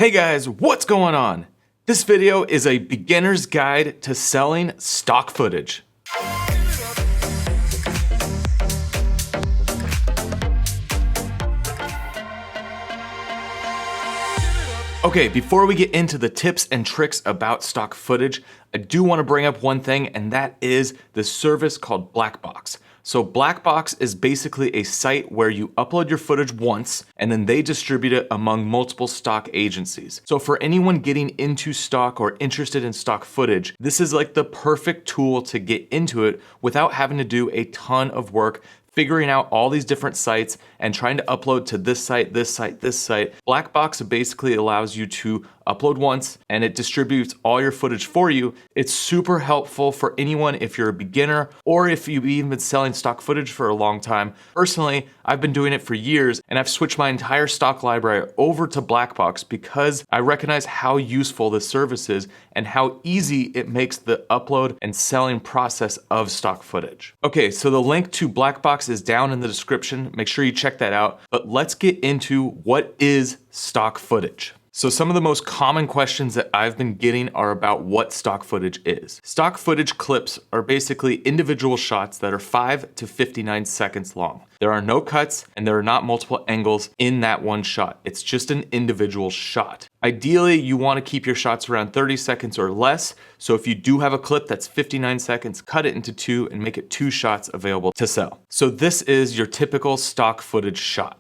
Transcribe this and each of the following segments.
Hey guys, what's going on? This video is a beginner's guide to selling stock footage. Okay, before we get into the tips and tricks about stock footage, I do want to bring up one thing, and that is the service called Blackbox. So Blackbox is basically a site where you upload your footage once and then they distribute it among multiple stock agencies. So for anyone getting into stock or interested in stock footage, this is like the perfect tool to get into it without having to do a ton of work figuring out all these different sites and trying to upload to this site, this site, this site. Blackbox basically allows you to upload once and it distributes all your footage for you. It's super helpful for anyone if you're a beginner or if you've even been selling stock footage for a long time. Personally, I've been doing it for years and I've switched my entire stock library over to Blackbox because I recognize how useful this service is and how easy it makes the upload and selling process of stock footage. Okay, so the link to Blackbox is down in the description. Make sure you check that out. But let's get into what is stock footage. So some of the most common questions that I've been getting are about what stock footage is. Stock footage clips are basically individual shots that are 5 to 59 seconds long. There are no cuts and there are not multiple angles in that one shot. It's just an individual shot. Ideally, you want to keep your shots around 30 seconds or less. So if you do have a clip that's 59 seconds, cut it into 2 and make it 2 shots available to sell. So this is your typical stock footage shot.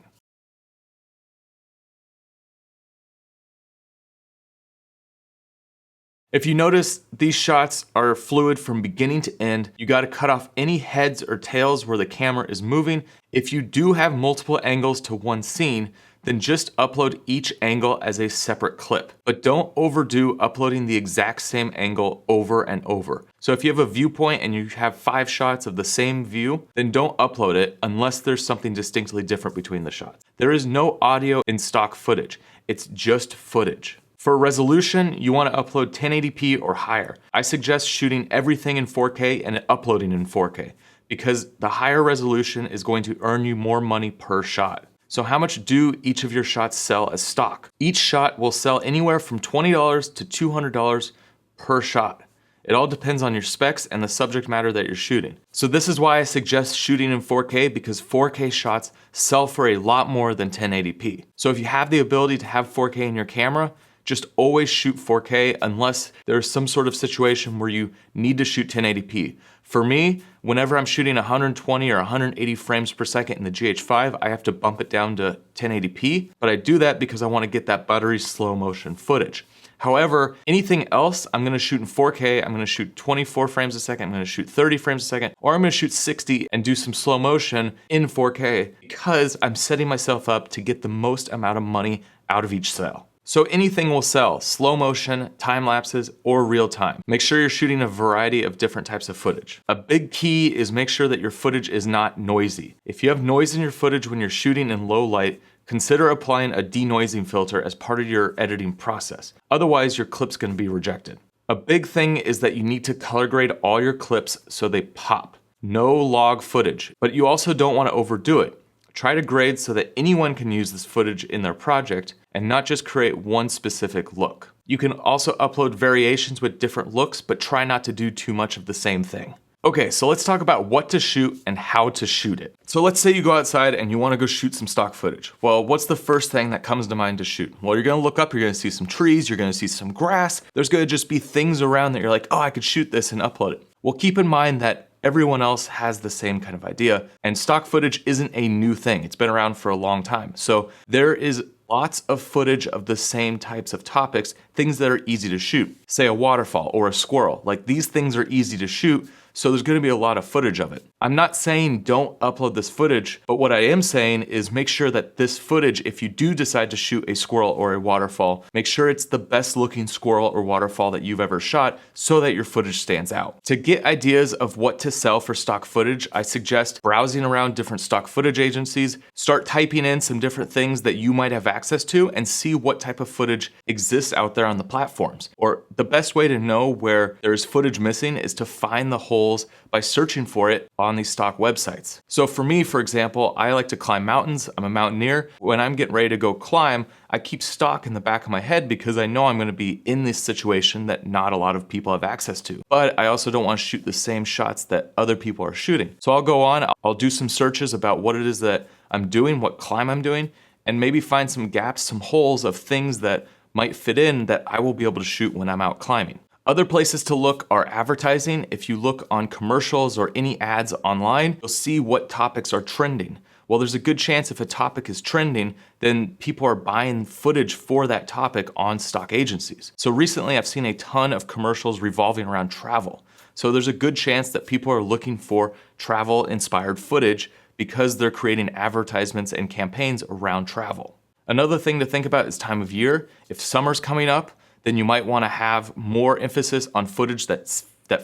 If you notice, these shots are fluid from beginning to end. You got to cut off any heads or tails where the camera is moving. If you do have multiple angles to one scene, then just upload each angle as a separate clip. But don't overdo uploading the exact same angle over and over. So if you have a viewpoint and you have 5 shots of the same view, then don't upload it unless there's something distinctly different between the shots. There is no audio in stock footage. It's just footage. For resolution, you want to upload 1080p or higher. I suggest shooting everything in 4K and uploading in 4K because the higher resolution is going to earn you more money per shot. So how much do each of your shots sell as stock? Each shot will sell anywhere from $20 to $200 per shot. It all depends on your specs and the subject matter that you're shooting. So this is why I suggest shooting in 4K because 4K shots sell for a lot more than 1080p. So if you have the ability to have 4K in your camera, just always shoot 4K unless there's some sort of situation where you need to shoot 1080p. For me, whenever I'm shooting 120 or 180 frames per second in the GH5, I have to bump it down to 1080p, but I do that because I want to get that buttery slow motion footage. However, anything else, I'm gonna shoot in 4K, I'm gonna shoot 24 frames a second, I'm gonna shoot 30 frames a second, or I'm gonna shoot 60 and do some slow motion in 4K because I'm setting myself up to get the most amount of money out of each sale. So anything will sell, slow motion, time lapses, or real time. Make sure you're shooting a variety of different types of footage. A big key is make sure that your footage is not noisy. If you have noise in your footage when you're shooting in low light, consider applying a denoising filter as part of your editing process. Otherwise, your clip's gonna be rejected. A big thing is that you need to color grade all your clips so they pop. No log footage, but you also don't wanna overdo it. Try to grade so that anyone can use this footage in their project and not just create one specific look. You can also upload variations with different looks, but try not to do too much of the same thing. Okay, so let's talk about what to shoot and how to shoot it. So let's say you go outside and you wanna go shoot some stock footage. Well, what's the first thing that comes to mind to shoot? Well, you're gonna look up, you're gonna see some trees, you're gonna see some grass. There's gonna just be things around that you're like, oh, I could shoot this and upload it. Well, keep in mind that everyone else has the same kind of idea, and stock footage isn't a new thing. It's been around for a long time. So there is lots of footage of the same types of topics, things that are easy to shoot. Say a waterfall or a squirrel. Like these things are easy to shoot, so there's gonna be a lot of footage of it. I'm not saying don't upload this footage, but what I am saying is make sure that this footage, if you do decide to shoot a squirrel or a waterfall, make sure it's the best looking squirrel or waterfall that you've ever shot so that your footage stands out. To get ideas of what to sell for stock footage, I suggest browsing around different stock footage agencies, start typing in some different things that you might have access to and see what type of footage exists out there on the platforms. Or the best way to know where there's footage missing is to find the whole holes by searching for it on these stock websites. So for me, for example, I like to climb mountains. I'm a mountaineer. When I'm getting ready to go climb, I keep stock in the back of my head because I know I'm going to be in this situation that not a lot of people have access to. But I also don't want to shoot the same shots that other people are shooting. So I'll go on, I'll do some searches about what it is that I'm doing, what climb I'm doing, and maybe find some gaps, some holes of things that might fit in that I will be able to shoot when I'm out climbing. Other places to look are advertising. If you look on commercials or any ads online, you'll see what topics are trending. Well, there's a good chance if a topic is trending, then people are buying footage for that topic on stock agencies. So recently I've seen a ton of commercials revolving around travel. So there's a good chance that people are looking for travel inspired footage because they're creating advertisements and campaigns around travel. Another thing to think about is time of year. If summer's coming up, then you might want to have more emphasis on footage that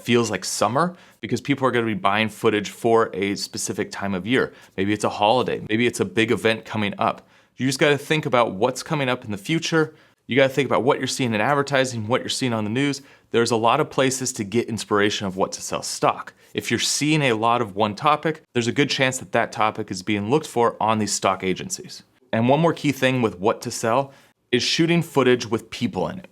feels like summer, because people are going to be buying footage for a specific time of year. Maybe it's a holiday, maybe it's a big event coming up. You just got to think about what's coming up in the future. You got to think about what you're seeing in advertising, what you're seeing on the news. There's a lot of places to get inspiration of what to sell stock. If you're seeing a lot of one topic, there's a good chance that that topic is being looked for on these stock agencies. And one more key thing with what to sell is shooting footage with people in it.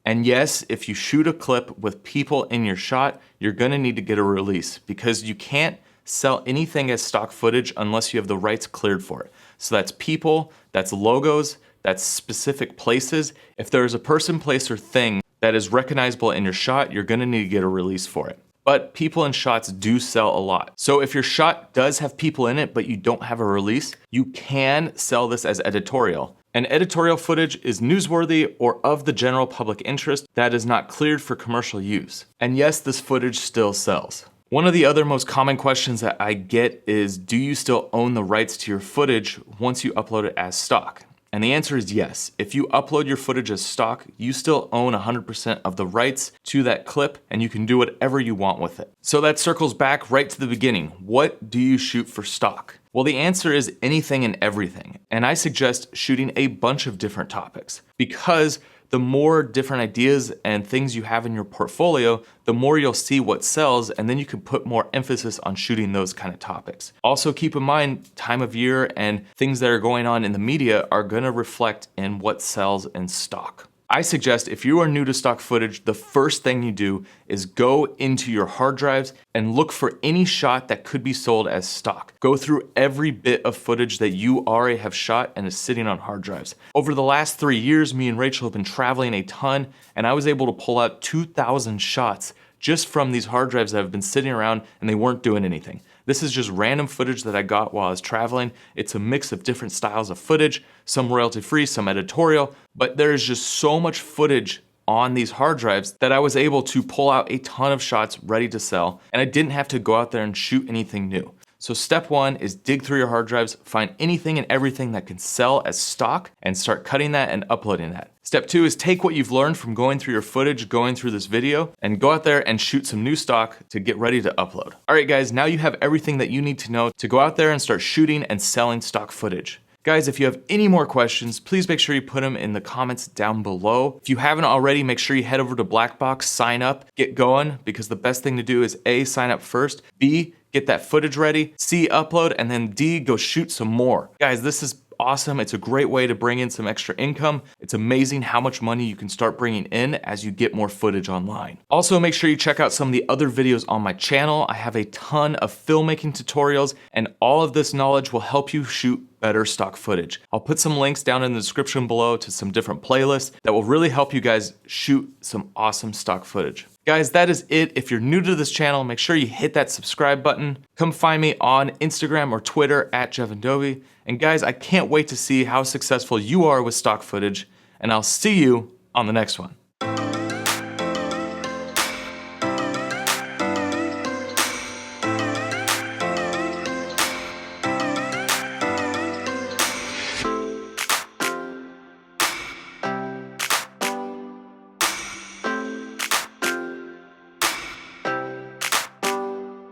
And yes, if you shoot a clip with people in your shot, you're gonna need to get a release because you can't sell anything as stock footage unless you have the rights cleared for it. So that's people, that's logos, that's specific places. If there's a person, place, or thing that is recognizable in your shot, you're gonna need to get a release for it. But people in shots do sell a lot. So if your shot does have people in it, but you don't have a release, you can sell this as editorial. And editorial footage is newsworthy or of the general public interest that is not cleared for commercial use. And yes, this footage still sells. One of the other most common questions that I get is, do you still own the rights to your footage once you upload it as stock? And the answer is yes. If you upload your footage as stock, you still own 100% of the rights to that clip and you can do whatever you want with it. So that circles back right to the beginning. What do you shoot for stock? Well, the answer is anything and everything. And I suggest shooting a bunch of different topics because the more different ideas and things you have in your portfolio, the more you'll see what sells, and then you can put more emphasis on shooting those kind of topics. Also keep in mind, time of year and things that are going on in the media are gonna reflect in what sells in stock. I suggest if you are new to stock footage, the first thing you do is go into your hard drives and look for any shot that could be sold as stock. Go through every bit of footage that you already have shot and is sitting on hard drives. Over the last 3 years, me and Rachel have been traveling a ton, and I was able to pull out 2,000 shots just from these hard drives that have been sitting around and they weren't doing anything. This is just random footage that I got while I was traveling. It's a mix of different styles of footage, some royalty-free, some editorial, but there is just so much footage on these hard drives that I was able to pull out a ton of shots ready to sell, and I didn't have to go out there and shoot anything new. So step one is dig through your hard drives, find anything and everything that can sell as stock, and start cutting that and uploading that. Step two is take what you've learned from going through your footage, going through this video, and go out there and shoot some new stock to get ready to upload. All right, guys, now you have everything that you need to know to go out there and start shooting and selling stock footage. Guys, if you have any more questions, please make sure you put them in the comments down below. If you haven't already, make sure you head over to Blackbox, sign up, get going, because the best thing to do is A, sign up first, B, get that footage ready, C, upload, and then D, go shoot some more. Guys, this is awesome. It's a great way to bring in some extra income. It's amazing how much money you can start bringing in as you get more footage online. Also, make sure you check out some of the other videos on my channel. I have a ton of filmmaking tutorials, and all of this knowledge will help you shoot better stock footage. I'll put some links down in the description below to some different playlists that will really help you guys shoot some awesome stock footage. Guys, that is it. If you're new to this channel, make sure you hit that subscribe button. Come find me on Instagram or Twitter at Jeven Dovey. And guys, I can't wait to see how successful you are with stock footage, and I'll see you on the next one.